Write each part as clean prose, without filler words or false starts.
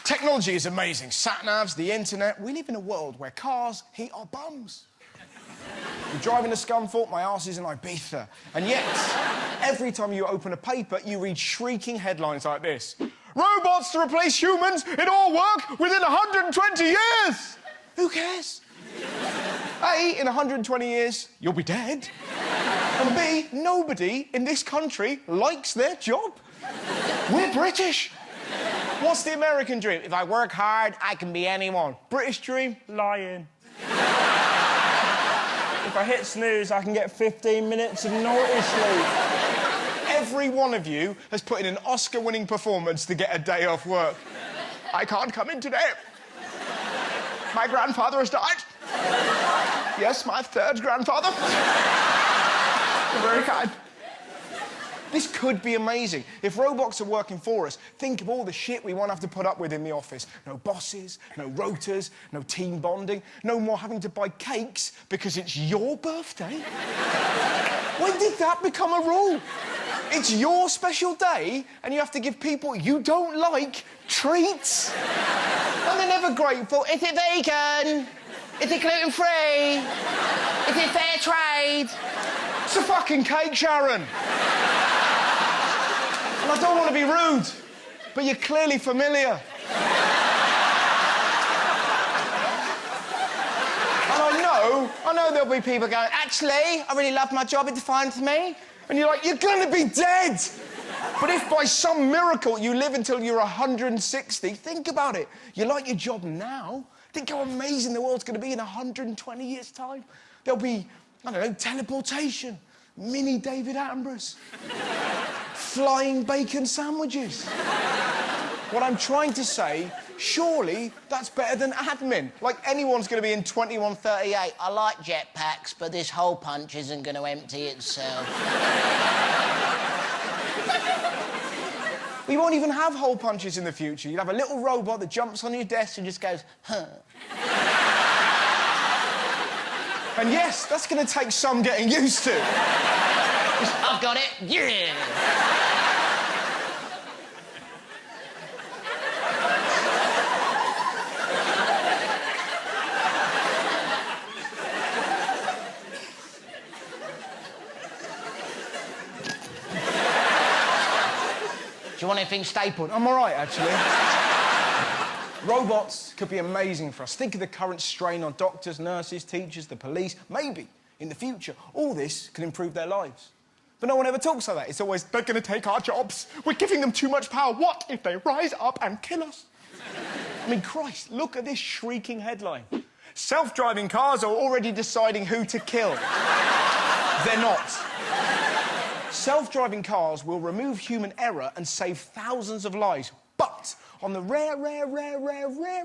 Technology is amazing. Sat-navs, the internet. We live in a world where cars heat our bums. You're driving to Scunthorpe, my arse is in Ibiza. And yet, every time you open a paper, you read shrieking headlines like this. Robots to replace humans, it all work within 120 years! Who cares? A, in 120 years, you'll be dead. And B, nobody in this country likes their job. We're British. What's the American dream? If I work hard, I can be anyone. British dream? Lying. If I hit snooze, I can get 15 minutes of naughty sleep. Every one of you has put in an Oscar-winning performance to get a day off work. I can't come in today. My grandfather has died. Yes, my third grandfather. You're very kind. This could be amazing. If robots are working for us, think of all the shit we won't have to put up with in the office. No bosses, no rotas, no team bonding, no more having to buy cakes because it's your birthday. When did that become a rule? It's your special day and you have to give people you don't like treats. And they're never grateful. Is it vegan? Is it gluten-free? Is it fair trade? It's a fucking cake, Sharon. And I don't want to be rude, but you're clearly familiar. And I know there'll be people going, actually, I really love my job, it defines me. And you're like, you're going to be dead. But if by some miracle you live until you're 160, think about it. You like your job now. Think how amazing the world's going to be in 120 years' time. There'll be, I don't know, teleportation, mini David Attenboroughs, flying bacon sandwiches. What I'm trying to say, surely that's better than admin. Like anyone's going to be in 2138. I like jetpacks, but this hole punch isn't going to empty itself. We won't even have hole punches in the future. You'll have a little robot that jumps on your desk and just goes, huh. And yes, that's going to take some getting used to. I've got it, yeah! Do you want anything stapled? I'm all right, actually. Robots could be amazing for us. Think of the current strain on doctors, nurses, teachers, the police. Maybe, in the future, all this can improve their lives. But no one ever talks like that. It's always, they're going to take our jobs. We're giving them too much power. What if they rise up and kill us? I mean, Christ, look at this shrieking headline. Self-driving cars are already deciding who to kill. They're not. Self-driving cars will remove human error and save thousands of lives. But on the rare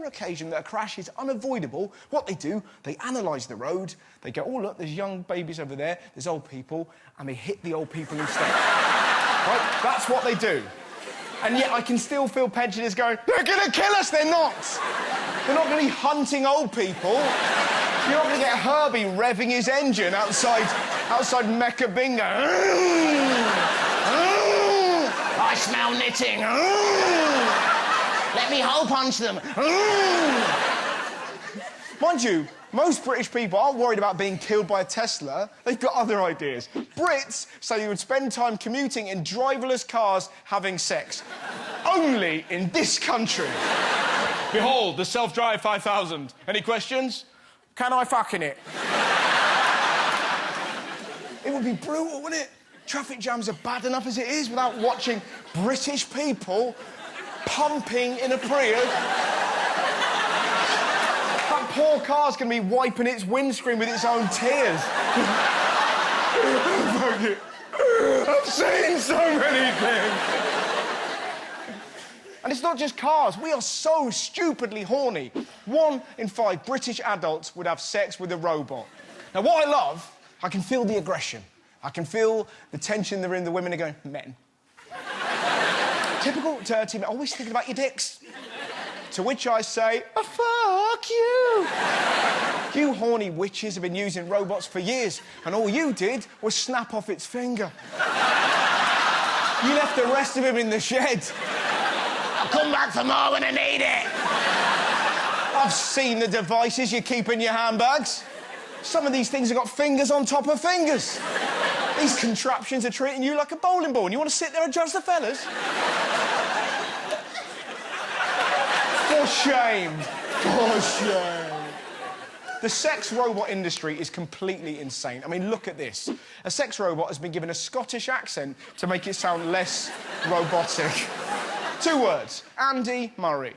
occasion that a crash is unavoidable, what they do, they analyse the road, they go, oh, look, there's young babies over there, there's old people, and they hit the old people instead. Right? That's what they do. And yet I can still feel prejudice going, they're going to kill us, they're not. They're not going to be hunting old people. You're not going to get Herbie revving his engine outside Mecca Bingo. I smell knitting. Let me hole punch them. Mind you, most British people aren't worried about being killed by a Tesla. They've got other ideas. Brits say you would spend time commuting in driverless cars having sex. Only in this country. Behold, the self-drive 5000. Any questions? Can I fuck in it? It would be brutal, wouldn't it? Traffic jams are bad enough as it is without watching British people pumping in a Prius. That poor car's going to be wiping its windscreen with its own tears. I've seen so many things. And it's not just cars. We are so stupidly horny. 1 in 5 British adults would have sex with a robot. Now, what I love, I can feel the aggression. I can feel the tension in the room. The women are going, men. Typical dirty men, always thinking about your dicks. To which I say, oh, fuck you. You horny witches have been using robots for years, and all you did was snap off its finger. You left the rest of him in the shed. come back for more when I need it. I've seen the devices you keep in your handbags. Some of these things have got fingers on top of fingers. These contraptions are treating you like a bowling ball and you want to sit there and judge the fellas? For shame. For shame. The sex robot industry is completely insane. I mean, look at this. A sex robot has been given a Scottish accent to make it sound less robotic. 2 words. Andy Murray.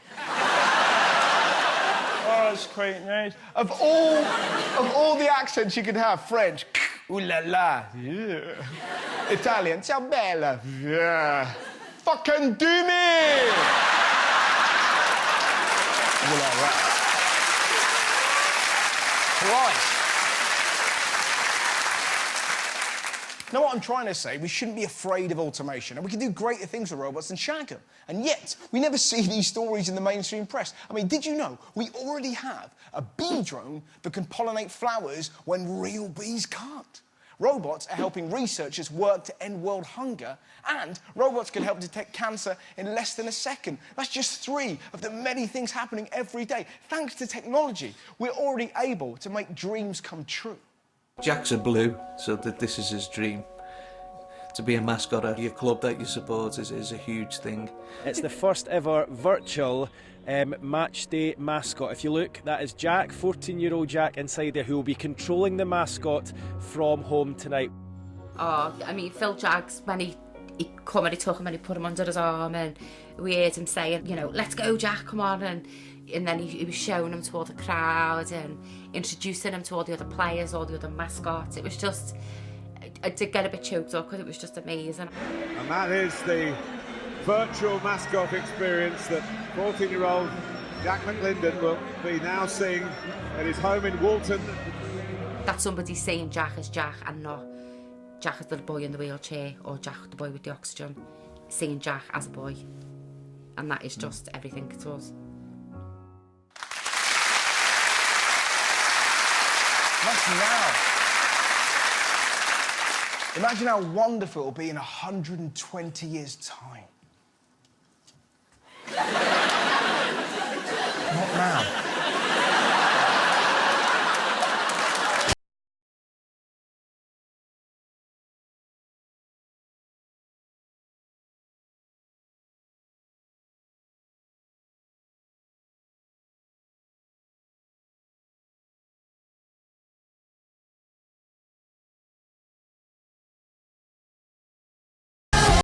Oh, that's quite nice. Of all the accents you could have, French, ooh la la, yeah. Italian, ciao bella, yeah. Fucking do me! All like that. Right. Now, what I'm trying to say, we shouldn't be afraid of automation, and we can do greater things with robots than shag them. And yet, we never see these stories in the mainstream press. I mean, did you know we already have a bee drone that can pollinate flowers when real bees can't? Robots are helping researchers work to end world hunger, and robots can help detect cancer in less than a second. That's just 3 of the many things happening every day. Thanks to technology, we're already able to make dreams come true. Jack's a blue, so that this is his dream. To be a mascot of your club that you support is a huge thing. It's the first ever virtual match day mascot. If you look, that is Jack, 14-year-old Jack inside there, who will be controlling the mascot from home tonight. Oh, I mean, Phil Jaggs, when he come and he took him and he put him under his arm, and we heard him saying, you know, let's go Jack, come on, and then he was showing him to all the crowd and introducing him to all the other players, all the other mascots. It was just, I did get a bit choked up because it was just amazing. And that is the virtual mascot experience that 14-year-old Jack McLinden will be now seeing at his home in Walton. That somebody's saying Jack as Jack and not Jack as the boy in the wheelchair or Jack the boy with the oxygen. Seeing Jack as a boy. And that is just everything to us. That's now. Imagine how wonderful it'll be in 120 years' time.